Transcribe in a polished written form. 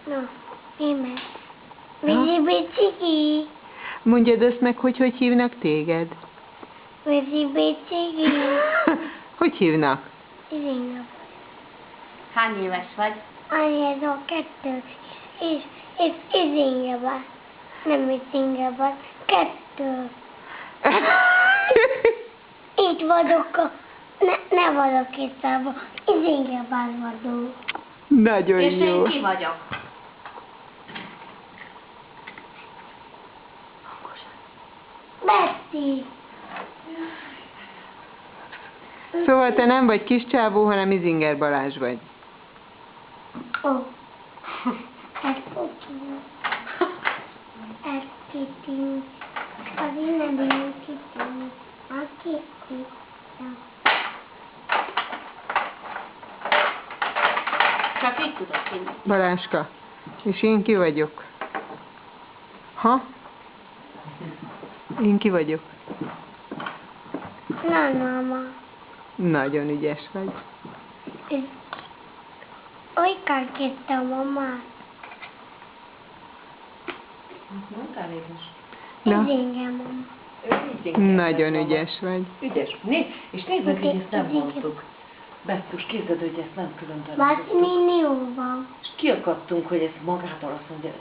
Na, én meg. Bici-biciki. Mondjad azt meg, hogy hívnak téged? Bici-biciki. Hogy hívnak? Izinga. Hány éves vagy? Anyáról 2. És Izinga. Nem Izinga, 2. Itt vagyok, ne vagyok készában. Izingában vagyok. Nagyon És jó. én ki vagyok? Betty. Szóval te nem vagy Kiscsábó, hanem Izinger Balázs vagy. Ó. Ez fogjuk. Ez kitünk. Az innen kitünk. A kitünk. Csak így tudok hinni. Balázska. És én ki vagyok? Ha? Én ki vagyok? Na, mama. Nagyon ügyes vagy. Olykor kérte a mamát. Mondtál édes? Na. Izinge, mama. Nagyon ügyes vagy. Ügyes. És nézd meg, hogy ezt nem mondtuk. Basszus, képzeld, hogy ezt nem külön tanultuk. Bácsi néni jó van. És kiakadtunk, hogy ezt magától azt mondja,